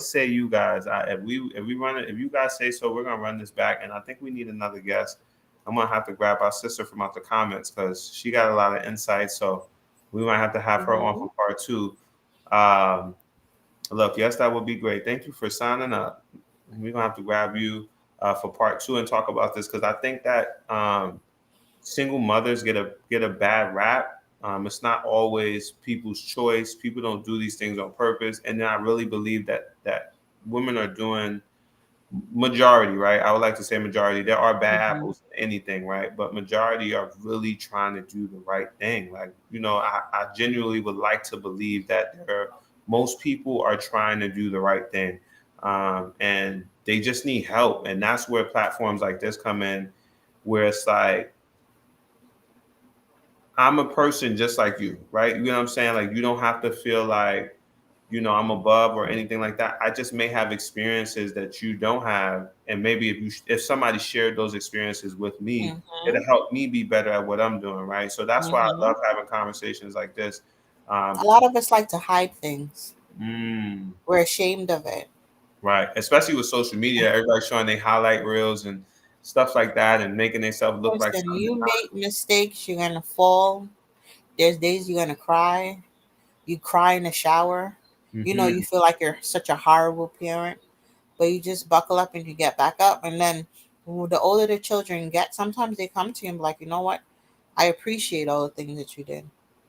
say you guys? If we run it, if you guys say so, we're gonna run this back, and I think we need another guest. I'm gonna have to grab our sister from out the comments because she got a lot of insight. So we might have to have her on
Mhm.
for part 2. Um, Look, yes, that would be great. Thank you for signing up. We're gonna have to grab you for part 2 and talk about this because I think that single mothers get a bad rap. It's not always people's choice. People don't do these things on purpose, and then I really believe that women are doing majority, right? I would like to say majority. There are bad
Mhm.
apples in anything, right? But majority are really trying to do the right thing. Like, I genuinely would like to believe that most people are trying to do the right thing, and they just need help, and that's where platforms like this come in, where it's like I'm a person just like you, right? You know what I'm saying? Like, you don't have to feel like, I'm above or anything like that. I just may have experiences that you don't have. And maybe if somebody shared those experiences with me, it'll
Mhm.
help me be better at what I'm doing, right? So that's why I
Mhm.
love having conversations like this.
A
Um,
lot of us like to hide things.
Mm.
We're ashamed of it.
Right. Especially with social media, everybody's showing they highlight reels and stuff like that and making themselves look like
Listen,
something
you
they're
make mistakes, you're gonna fall. There's days you're gonna cry. You cry in the shower.
not.
You feel like you're such a horrible parent, but you just buckle up and you get back up. And then the older the children get, sometimes they come to you and be like, you know what? I appreciate all the things that you did.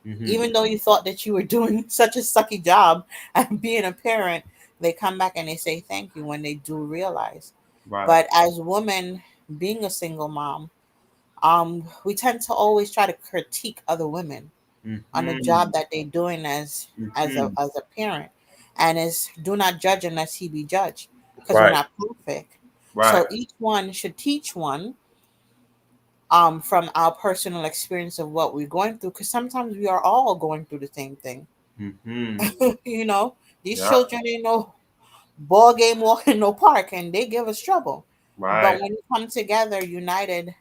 Mm-hmm.
Even though you thought that you were doing such a sucky job at being a parent, they come back and they say thank you when they do realize.
Right.
But as women, being a single mom, we tend to always try to critique other women on the
Mm-hmm.
job that they're doing
Mm-hmm.
as a parent, and is do not judge unless he be judged, because we're
Right.
not perfect.
Right.
So each one should teach one from our personal experience of what we're going through, because sometimes we are all going through the same thing.
Mm-hmm.
you know these
Yeah.
children ain't no ball game walking no park, and they give us trouble. But
Right.
when you come together united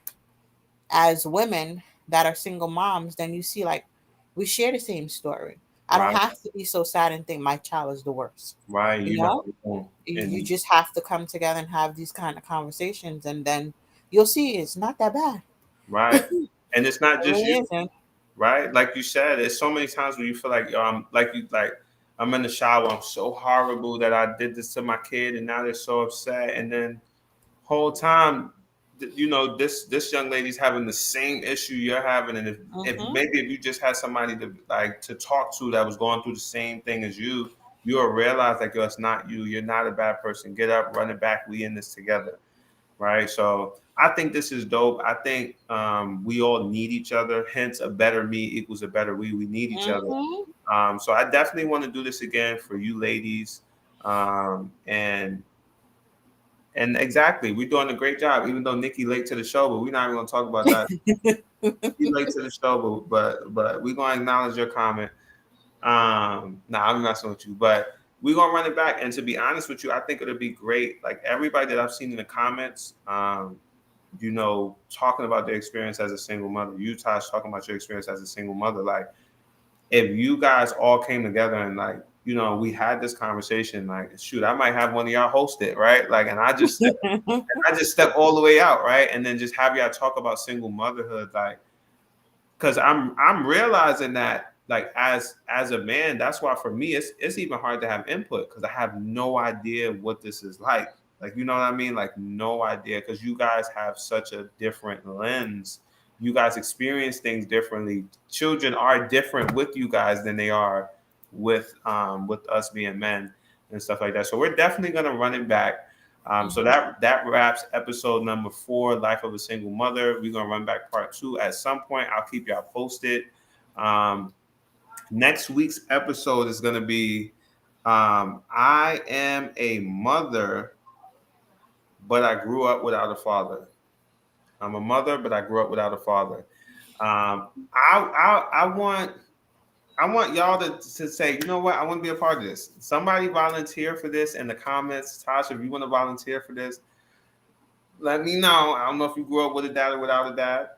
as women that are single moms, then you see like we share the same story. I don't
Right.
have to be so sad and think my child is the worst.
Right.
You
You're not
know,
alone.
you
And
just have to come together and have these kind of conversations, and then you'll see it's not that bad.
right. And it's not
It
just
really
you,
isn't.
right? Like you said, there's so many times where you feel like, yo, I'm in the shower, I'm so horrible that I did this to my kid and now they're so upset. And then whole time, this young lady's having the same issue you're having, and if
Hmm.
maybe if you just had somebody to talk to that was going through the same thing as you'll realize like, yo, it's not you, you're not a bad person, get up, run it back, we in this together, right? So I think this is dope. I think we all need each other, hence a better me equals a better we need each other.
Hmm.
So I definitely want to do this again for you ladies, and exactly, we're doing a great job. Even though Nikki late to the show, but we're not even gonna talk about that. She late to the show, but we're gonna acknowledge your comment. Nah, I'm messing with you, but we're gonna run it back. And to be honest with you, I think it'll be great. Like everybody that I've seen in the comments, talking about their experience as a single mother. You, Tosh, talking about your experience as a single mother. Like if you guys all came together and like, we had this conversation, like, shoot, I might have one of y'all host it, right? Like, and I just step all the way out, right? And then just have y'all talk about single motherhood, like, because I'm realizing that, like, as a man, that's why for me it's even hard to have input because I have no idea what this is like. Like, you know what I mean? Like, no idea, because you guys have such a different lens. You guys experience things differently. Children are different with you guys than they are with us being men and stuff like that. So we're definitely gonna run it back. So that wraps episode number 4, Life of a Single Mother. We're gonna run back part 2 at some point. I'll keep y'all posted. Um, Next week's episode is gonna be I am a mother, but I grew up without a father. I'm a mother, but I grew up without a father. I want y'all to say, you know what, I want to be a part of this. Somebody volunteer for this in the comments. Tasha, if you want to volunteer for this, let me know. I don't know if you grew up with a dad or without a dad,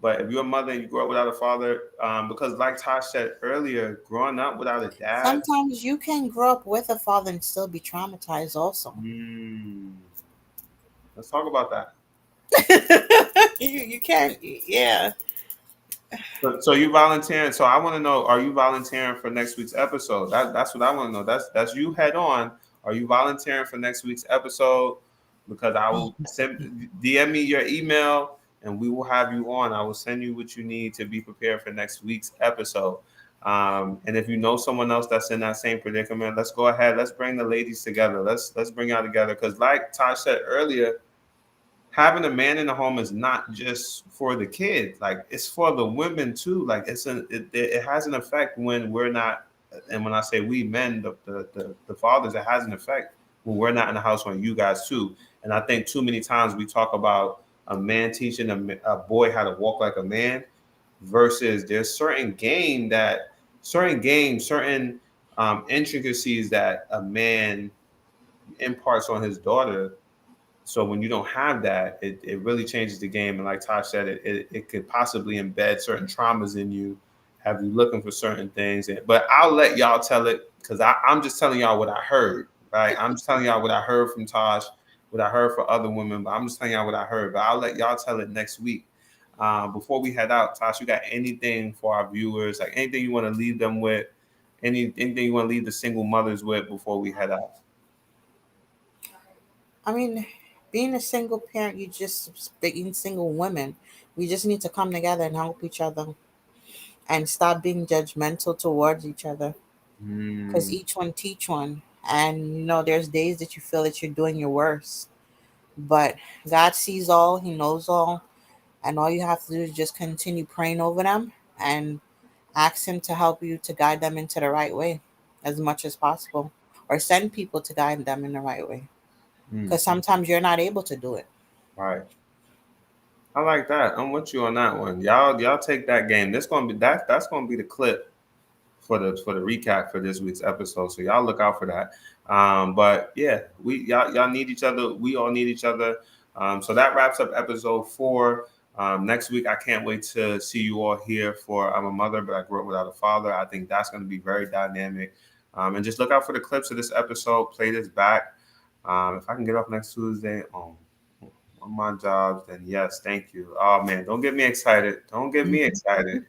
but if you're a mother and you grew up without a father, because like Tosh said earlier, growing up without a dad,
Sometimes you can grow up with a father and still be traumatized also.
mm, let's talk about that.
You can, yeah.
So you volunteering? So I want to know: are you volunteering for next week's episode? That's what I want to know. That's you head on. Are you volunteering for next week's episode? Because I will DM me your email and we will have you on. I will send you what you need to be prepared for next week's episode. And if you know someone else that's in that same predicament, let's go ahead. Let's bring the ladies together. Let's bring y'all together. Because like Tosh said earlier, having a man in the home is not just for the kids, like it's for the women too. Like it has an effect when we're not, and when I say we men, the fathers, it has an effect when we're not in the house on you guys too. And I think too many times we talk about a man teaching a boy how to walk like a man versus there's certain intricacies that a man imparts on his daughter. So when you don't have that, it really changes the game. And like Tosh said, it could possibly embed certain traumas in you have you looking for certain things? But I'll let y'all tell it because I'm just telling y'all what I heard, right? I'm just telling y'all what I heard from Tosh, what I heard for other women, but I'm just telling y'all what I heard. But I'll let y'all tell it next week. Before we head out, Tosh, you got anything for our viewers? Like anything you want to leave them with? Anything you want to leave the single mothers with before we head out?
I mean, being a single parent, being single women, we just need to come together and help each other and stop being judgmental towards each other because
Mm,
each one teach one. And there's days that you feel that you're doing your worst, but God sees all, He knows all, and all you have to do is just continue praying over them and ask Him to help you to guide them into the right way as much as possible, or send people to guide them in the right way
mm,
because sometimes you're not able to do it.
right. I like that. I'm with you on that one. Y'all take that game. That's gonna be the clip for the recap for this week's episode. So y'all look out for that. But yeah, y'all need each other. We all need each other. So that wraps up episode 4. Next week, I can't wait to see you all here for I'm a mother, but I grew up without a father. I think that's going to be very dynamic. And just look out for the clips of this episode. Play this back. If I can get off next Tuesday on my jobs, then yes, thank you. Oh man, don't get me excited. Don't get me excited.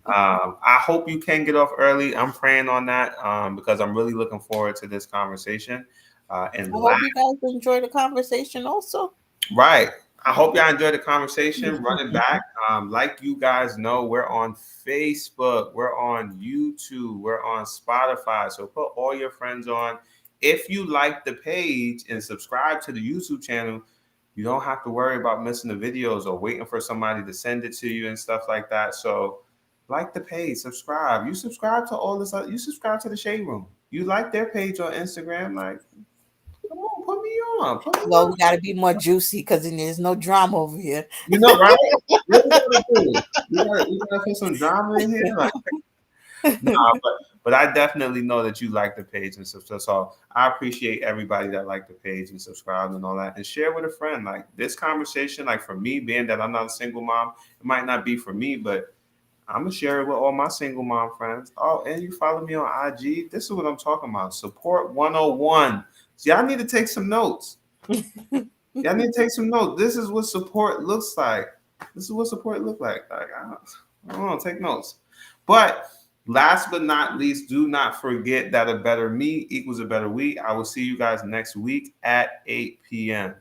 I hope you can get off early. I'm praying on that because I'm really looking forward to this conversation. And
I hope you guys enjoy the conversation also.
right. I hope y'all enjoyed the conversation. Run it back. Like you guys know, we're on Facebook, we're on YouTube, we're on Spotify. So put all your friends on. If you like the page and subscribe to the YouTube channel, you don't have to worry about missing the videos or waiting for somebody to send it to you and stuff like that. So like the page, subscribe. You subscribe to all this. You subscribe to the Shade Room. You like their page on Instagram. Like, come on, put me on. Put me
Well,
on.
we got to be more juicy because there's no drama over here.
You know, right? What we gotta do? We gotta put some drama in here. Like, nah, but I definitely know that you like the page and stuff. So I appreciate everybody that liked the page and subscribed and all that, and share with a friend. Like this conversation, like for me, being that I'm not a single mom, it might not be for me, but I'm gonna share it with all my single mom friends. Oh, and you follow me on IG. This is what I'm talking about. Support 101. So y'all need to take some notes. Y'all need to take some notes. This is what support looks like. This is what support looks like. Like I don't know, take notes. But last but not least, do not forget that a better me equals a better we. I will see you guys next week at 8 p.m.